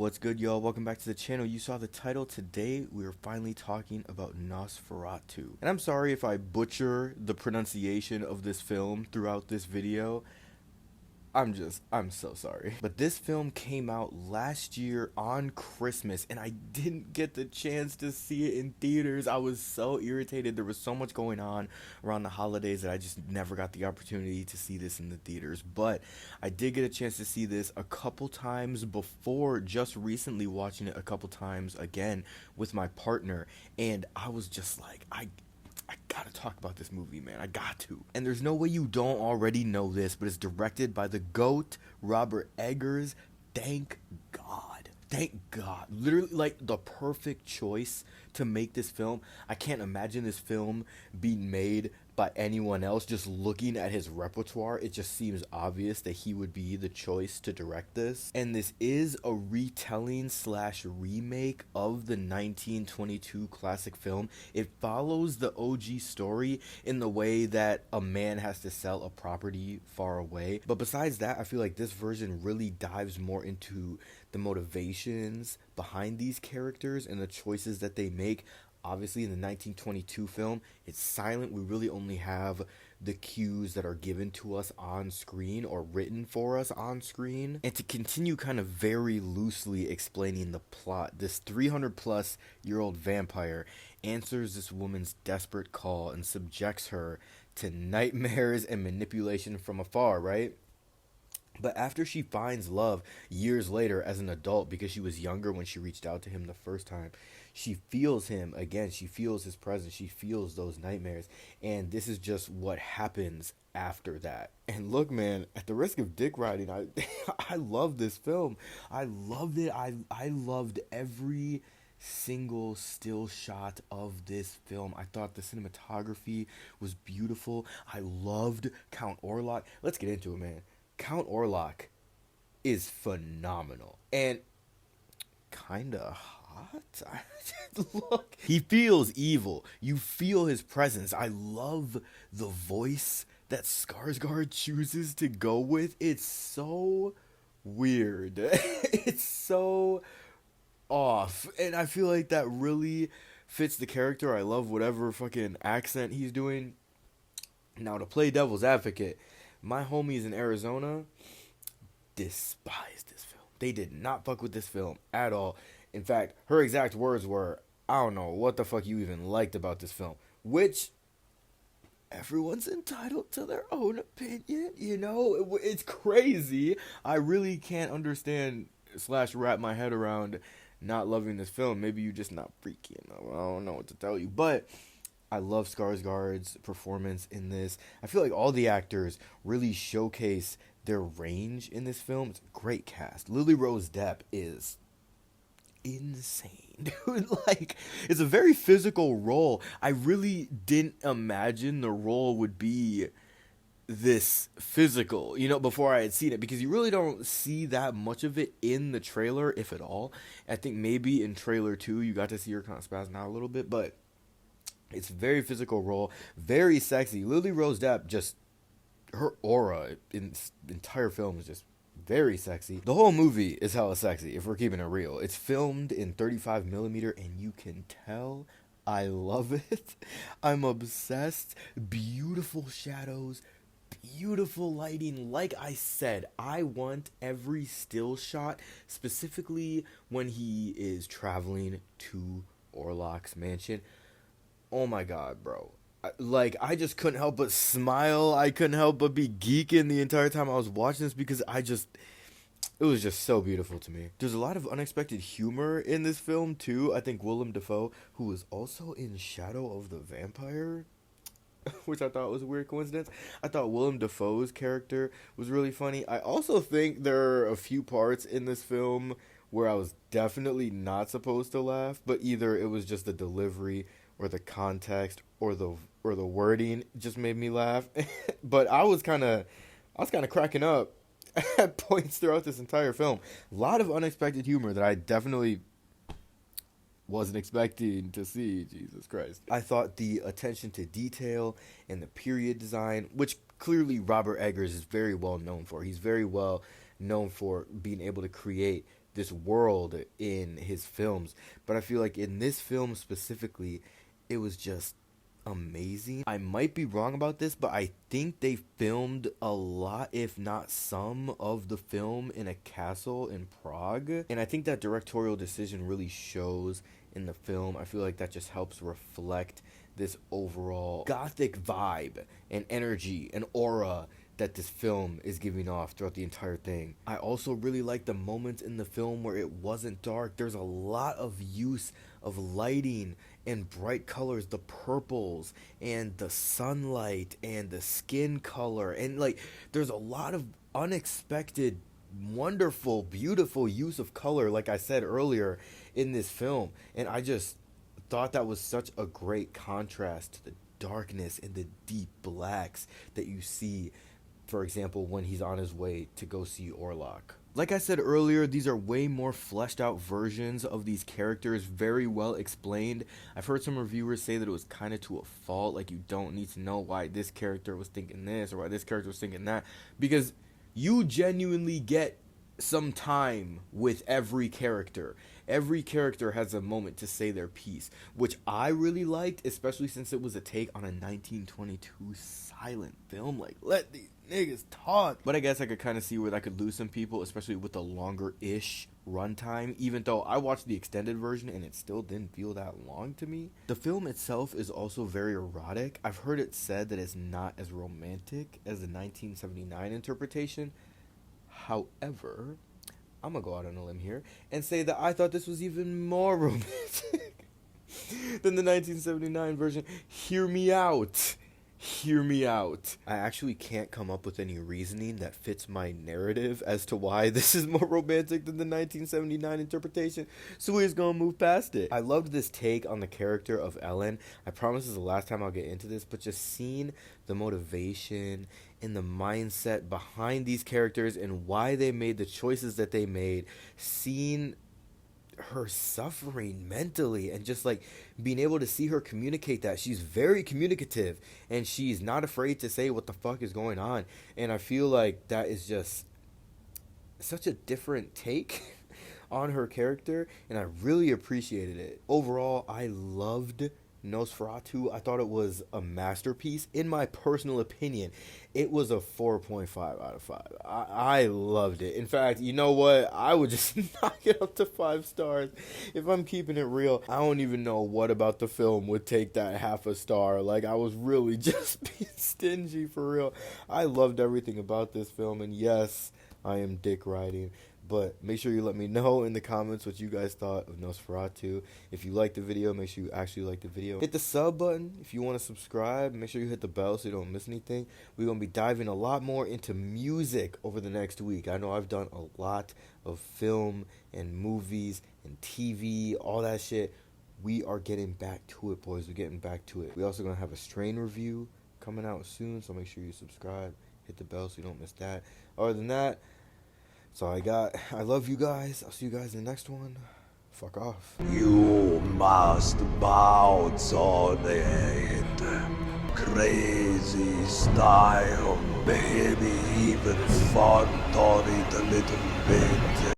What's good, y'all? Welcome back to the channel. You saw the title. Today we are finally talking about Nosferatu. And I'm sorry if I butcher the pronunciation of this film throughout this video. I'm so sorry. But this film came out last year on Christmas, and I didn't get the chance to see it in theaters. I was so irritated. There was so much going on around the holidays that I just never got the opportunity to see this in the theaters. But I did get a chance to see this a couple times before, just recently watching it a couple times again with my partner, and I was just like, I gotta talk about this movie, man. I got to. And there's no way you don't already know this, but it's directed by the GOAT, Robert Eggers. Thank God. Thank God. Literally, like, the perfect choice to make this film. I can't imagine this film being made by anyone else. Just looking at his repertoire, it just seems obvious that he would be the choice to direct this. And this is a retelling slash remake of the 1922 classic film. It follows the OG story in the way that a man has to sell a property far away. But besides that, I feel like this version really dives more into the motivations behind these characters and the choices that they make. Obviously, in the 1922 film, it's silent. We really only have the cues that are given to us on screen or written for us on screen. And to continue kind of very loosely explaining the plot, this 300-plus-year-old vampire answers this woman's desperate call and subjects her to nightmares and manipulation from afar, right? But after she finds love years later as an adult, because she was younger when she reached out to him the first time, she feels him again. She feels his presence. She feels those nightmares. And this is just what happens after that. And look, man, at the risk of dick riding, I love this film. I loved it. I loved every single still shot of this film. I thought the cinematography was beautiful. I loved Count Orlok. Let's get into it, man. Count Orlok is phenomenal and kinda hot. Look, he feels evil. You feel his presence. I love the voice that Skarsgård chooses to go with. It's so weird. It's so off, and I feel like that really fits the character. I love whatever fucking accent he's doing. Now, to play devil's advocate, my homies in Arizona despise this film. They did not fuck with this film at all. In fact, her exact words were, I don't know what the fuck you even liked about this film. Which, everyone's entitled to their own opinion, you know? It's crazy. I really can't understand slash wrap my head around not loving this film. Maybe you're just not freaky enough. I don't know what to tell you. But I love Skarsgård's performance in this. I feel like all the actors really showcase their range in this film. It's a great cast. Lily Rose Depp is insane, dude. Like, it's a very physical role. I really didn't imagine the role would be this physical, you know, before I had seen it, because you really don't see that much of it in the trailer, if at all. I think maybe in trailer 2 you got to see her kind of spaz out a little bit, but it's a very physical role, very sexy. Lily Rose Depp, just her aura in this entire film is just very sexy. The whole movie is hella sexy, if we're keeping it real. It's filmed in 35mm, and you can tell I love it. I'm obsessed. Beautiful shadows, beautiful lighting. Like I said, I want every still shot, specifically when he is traveling to Orlok's mansion. Oh my god, bro. I just couldn't help but smile. I couldn't help but be geeking the entire time I was watching this, because it was just so beautiful to me. There's a lot of unexpected humor in this film too. I think Willem Dafoe, who was also in Shadow of the Vampire, which I thought was a weird coincidence. I thought Willem Dafoe's character was really funny. I also think there are a few parts in this film where I was definitely not supposed to laugh, but either it was just the delivery or the context or the wording just made me laugh. But I was kind of cracking up at points throughout this entire film. A lot of unexpected humor that I definitely wasn't expecting to see. Jesus Christ. I thought the attention to detail and the period design, which clearly Robert Eggers is very well known for. He's very well known for being able to create this world in his films. But I feel like in this film specifically, it was just amazing. I might be wrong about this, but I think they filmed a lot, if not some, of the film in a castle in Prague. And I think that directorial decision really shows in the film. I feel like that just helps reflect this overall gothic vibe and energy and aura that this film is giving off throughout the entire thing. I also really like the moments in the film where it wasn't dark. There's a lot of use of lighting and bright colors, the purples and the sunlight and the skin color, and like there's a lot of unexpected, wonderful, beautiful use of color, like I said earlier, in this film. And I just thought that was such a great contrast to the darkness and the deep blacks that you see, for example, when he's on his way to go see Orlok. Like I said earlier, these are way more fleshed out versions of these characters, very well explained. I've heard some reviewers say that it was kind of to a fault, like you don't need to know why this character was thinking this or why this character was thinking that, because you genuinely get some time with every character. Every character has a moment to say their piece, which I really liked, especially since it was a take on a 1922 silent film. Like, let these niggas talk. But I guess I could kind of see where that could lose some people, especially with the longer-ish runtime, even though I watched the extended version and it still didn't feel that long to me. The film itself is also very erotic. I've heard it said that it's not as romantic as the 1979 interpretation. However, I'm gonna go out on a limb here and say that I thought this was even more romantic than the 1979 version. Hear me out. Hear me out. I actually can't come up with any reasoning that fits my narrative as to why this is more romantic than the 1979 interpretation, so we're just gonna move past it. I loved this take on the character of Ellen. I promise this is the last time I'll get into this, but just seeing the motivation and the mindset behind these characters and why they made the choices that they made, seeing her suffering mentally and just like being able to see her communicate that. She's very communicative and she's not afraid to say what the fuck is going on, and I feel like that is just such a different take on her character, and I really appreciated it. Overall, I loved Nosferatu. I thought it was a masterpiece. In my personal opinion, it was a 4.5 out of 5. I loved it. In fact, you know what? I would just knock it up to 5 stars. If I'm keeping it real, I don't even know what about the film would take that half a star. Like, I was really just being stingy for real. I loved everything about this film, and yes, I am dick riding. But make sure you let me know in the comments what you guys thought of Nosferatu. If you liked the video, make sure you actually like the video. Hit the sub button if you want to subscribe. Make sure you hit the bell so you don't miss anything. We're going to be diving a lot more into music over the next week. I know I've done a lot of film and movies and TV, all that shit. We are getting back to it, boys. We're getting back to it. We're also going to have a Strain review coming out soon, so make sure you subscribe. Hit the bell so you don't miss that. Other than that, that's all I got. I love you guys. I'll see you guys in the next one. Fuck off. You must bounce on it. Crazy style, baby. Even fun on it a little bit.